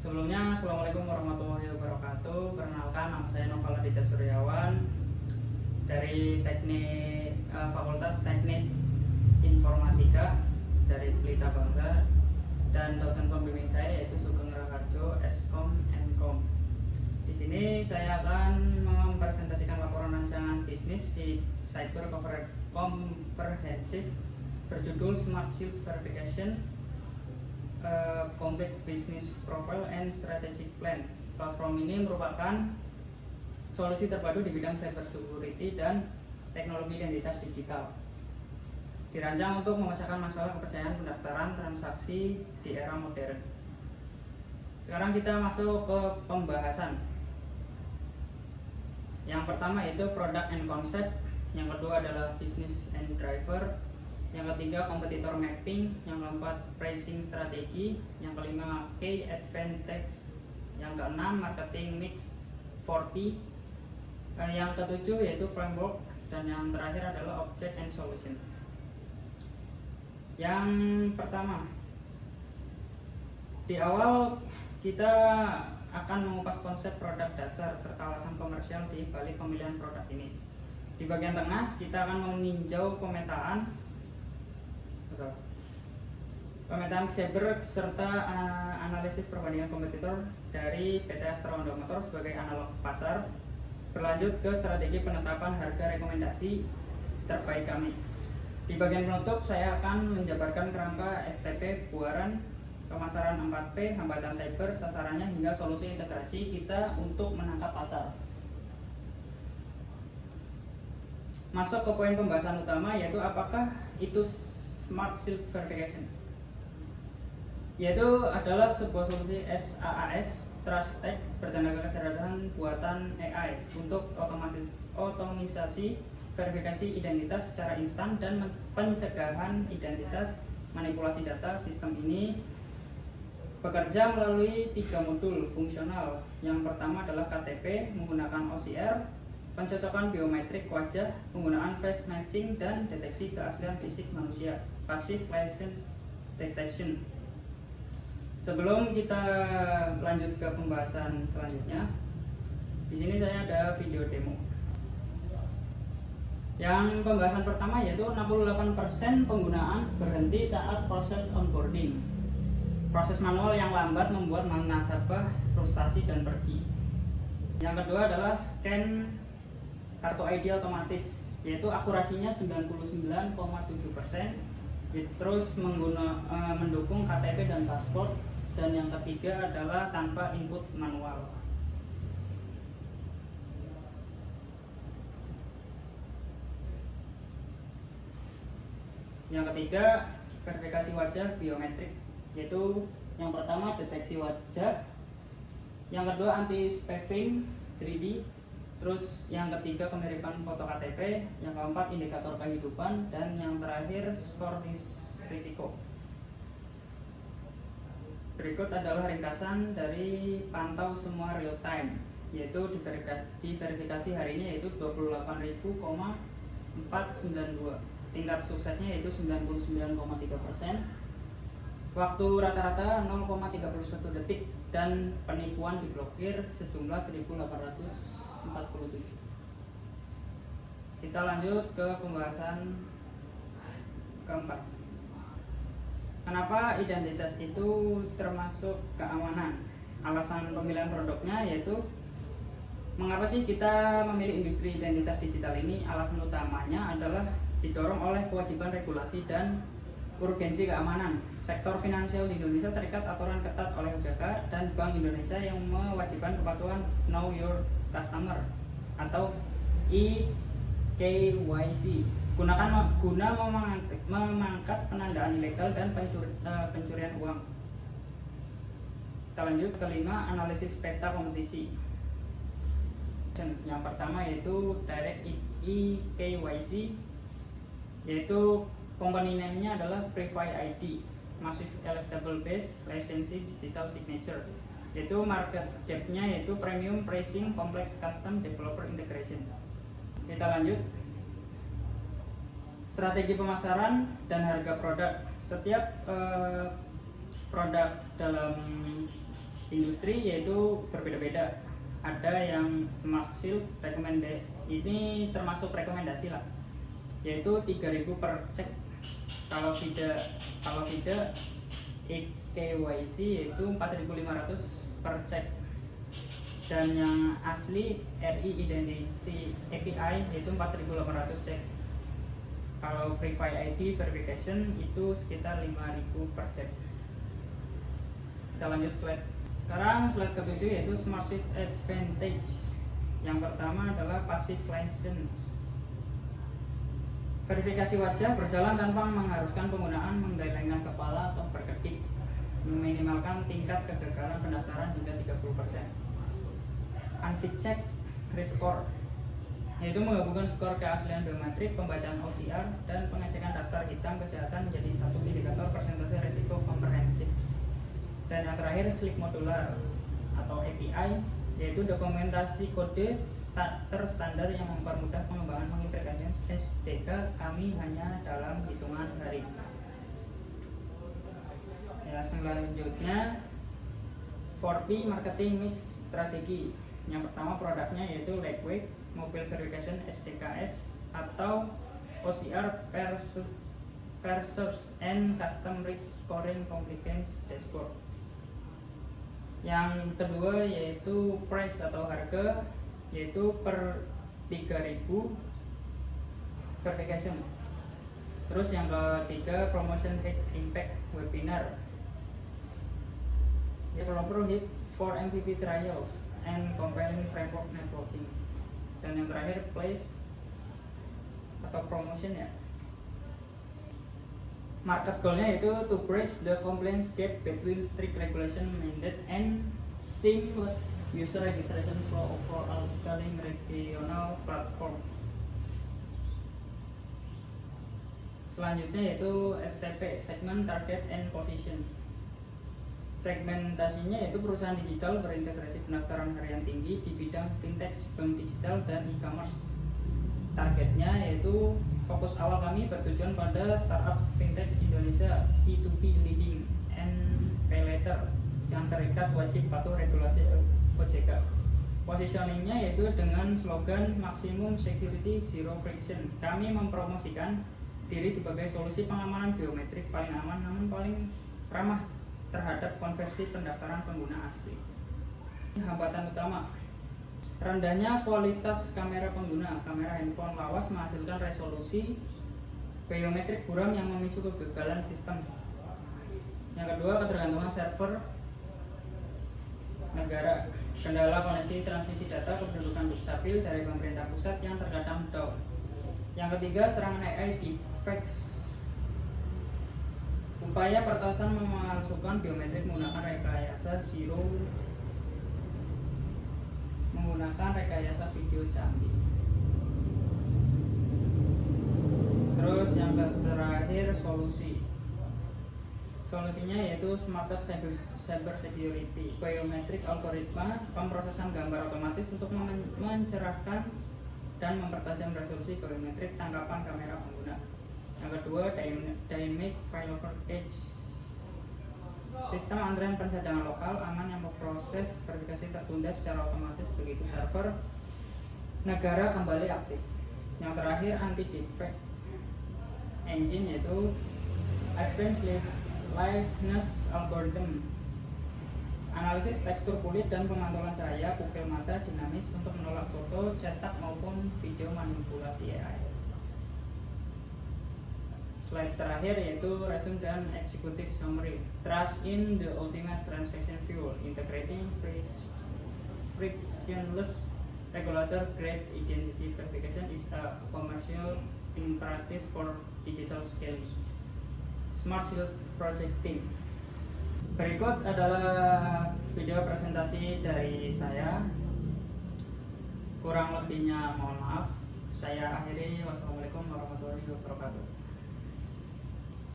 Sebelumnya, Assalamualaikum warahmatullahi wabarakatuh. Perkenalkan, nama saya Noval Aditya Suryawan dari Fakultas Teknik Informatika dari Pelita Bangsa, dan dosen pembimbing saya yaitu Sugeng Raharjo, Eskom Enkom. Di sini saya akan mempresentasikan laporan rancangan bisnis si Cyber Comprehensive berjudul Smart Shield Verification, Complete Business Profile and Strategic Plan. Platform ini merupakan solusi terpadu di bidang cyber security dan teknologi identitas digital. Dirancang untuk memecahkan masalah kepercayaan pendaftaran transaksi di era modern. Sekarang kita masuk ke pembahasan. Yang pertama yaitu product and concept, yang kedua adalah business and driver, yang ketiga kompetitor mapping, yang keempat pricing strategi, yang kelima key advantage, yang keenam marketing mix 4P, yang ketujuh yaitu framework, dan yang terakhir adalah object and solution. Yang pertama, di awal kita akan mengupas konsep produk dasar serta alasan komersial di balik pemilihan produk ini. Di bagian tengah kita akan meninjau pemetaan cyber serta analisis perbandingan kompetitor dari PT Astra Honda Motor sebagai analog pasar. Berlanjut ke strategi penetapan harga rekomendasi terbaik kami. Di bagian penutup saya akan menjabarkan kerangka STP Buaran, pemasaran 4P, hambatan cyber, sasarannya hingga solusi integrasi kita untuk menangkap pasar. Masuk ke poin pembahasan utama, yaitu apakah itu Smart Shield Verification, yaitu adalah sebuah solusi SaaS Trusted bertenaga kecerdasan buatan AI untuk otomisasi verifikasi identitas secara instan dan pencegahan identitas manipulasi data. Sistem ini bekerja melalui 3 modul fungsional. Yang pertama adalah KTP menggunakan OCR, pencocokan biometrik wajah, penggunaan face matching, dan deteksi keaslian fisik manusia, passive license detection. Sebelum kita lanjut ke pembahasan selanjutnya, di sini saya ada video demo. Yang pembahasan pertama yaitu 68% penggunaan berhenti saat proses onboarding. Proses manual yang lambat membuat nasabah frustasi dan pergi. Yang kedua adalah scan kartu ID otomatis, yaitu akurasinya 99,7%, terus mendukung KTP dan paspor. Dan yang ketiga adalah tanpa input manual. Yang ketiga verifikasi wajah biometrik, yaitu yang pertama deteksi wajah, yang kedua anti spoofing 3D, terus yang ketiga kemiripan foto KTP, yang keempat indikator kehidupan, dan yang terakhir skor risiko. Berikut adalah ringkasan dari pantau semua real time, yaitu diverifikasi hari ini yaitu 28.492. Tingkat suksesnya yaitu 99,3%. Waktu rata-rata 0,31 detik, dan penipuan diblokir sejumlah 1.847. Kita lanjut ke pembahasan keempat. Kenapa identitas itu termasuk keamanan? Alasan pemilihan produknya yaitu mengapa sih kita memilih industri identitas digital ini? Alasan utamanya adalah didorong oleh kewajiban regulasi dan urgensi keamanan. Sektor finansial di Indonesia terikat aturan ketat oleh OJK dan Bank Indonesia yang mewajibkan kepatuhan Know Your Customer atau EKYC guna memangkas penandaan ilegal dan pencurian uang. Kita lanjut kelima, analisis peta kompetisi. Yang pertama yaitu direct EKYC, yaitu company name-nya adalah Private ID, Massive Elastable Base Licensing Digital Signature, yaitu market cap-nya yaitu premium pricing complex custom developer integration. Kita lanjut. Strategi pemasaran dan harga produk. Setiap produk dalam industri yaitu berbeda-beda. Ada yang Smart Shield recommended, ini termasuk rekomendasi lah, yaitu 3.000 per cek. Kalau tidak EKYC yaitu 4.500 per cek. Dan yang asli RI Identity API yaitu 4.800 cek. Kalau Private ID verification itu sekitar 5.000 per cek. Kita lanjut slide. Sekarang slide ke-7 yaitu Smart Shield Advantage. Yang pertama adalah Passive License. Verifikasi wajah berjalan tanpa mengharuskan penggunaan menggelengkan kepala atau berkedip, meminimalkan tingkat kegagalan pendaftaran hingga 30%. Unfit Check Rescore yaitu menggabungkan skor keaslian biometrik, pembacaan OCR, dan pengecekan daftar hitam kejahatan menjadi satu indikator persentase risiko komprehensif. Dan yang terakhir Sleek Modular atau API yaitu dokumentasi kode terstandar yang mempermudah pengembangan mengintegrasikan SDK kami hanya dalam hitungan hari. Ya, selanjutnya 4P Marketing Mix Strategi. Yang pertama produknya yaitu Lightweight Mobile Verification SDKs atau OCR per Source and Custom Risk Scoring Compliance Dashboard. Yang kedua yaitu price atau harga, yaitu per 3.000 verification. Terus yang ketiga promotion hit impact webinar, developer hit for MVP trials and compelling framework networking. Dan yang terakhir place atau promotion ya. Market goalnya itu to bridge the compliance gap between strict regulation mandate and seamless user registration flow for all scaling regional platform. Selanjutnya yaitu STP, Segment Target and Position. Segmentasinya yaitu perusahaan digital berintegrasi pendaftaran harian tinggi di bidang fintech, bank digital, dan e-commerce. Targetnya yaitu fokus awal kami bertujuan pada startup fintech Indonesia P2P leading and pay later yang terikat wajib patuh regulasi OJK. Positioningnya yaitu dengan slogan Maximum Security Zero Friction. Kami mempromosikan diri sebagai solusi pengamanan biometrik paling aman namun paling ramah terhadap konversi pendaftaran pengguna asli. Hambatan utama: rendahnya kualitas kamera pengguna. Kamera handphone lawas menghasilkan resolusi biometrik buram yang memicu kegagalan sistem. Yang kedua, ketergantungan server negara. Kendala koneksi transmisi data kependudukan dukcapil dari pemerintah pusat yang terkadang down. Yang ketiga, serangan AI deepfakes. Upaya pertasan memalsukan biometrik menggunakan rekayasa video canggih. Terus yang terakhir solusinya yaitu smarter cyber security, biometric algoritma, pemrosesan gambar otomatis untuk mencerahkan dan mempertajam resolusi biometrik tangkapan kamera pengguna. Yang kedua, dynamic file over edge, sistem antrean pencadangan lokal aman yang memproses verifikasi tertunda secara otomatis begitu server negara kembali aktif. Yang terakhir, anti deepfake engine yaitu advanced liveness algorithm, analisis tekstur kulit dan pemantulan cahaya pupil mata dinamis untuk menolak foto cetak maupun video manipulasi AI. Slide terakhir yaitu resume dan executive summary. Trust in the ultimate transaction fuel, integrating frictionless regulator grade identity verification is a commercial imperative for digital scaling. Smart Shield Projecting. Berikut adalah video presentasi dari saya. Kurang lebihnya mohon maaf. Saya akhiri. Wassalamualaikum warahmatullahi wabarakatuh.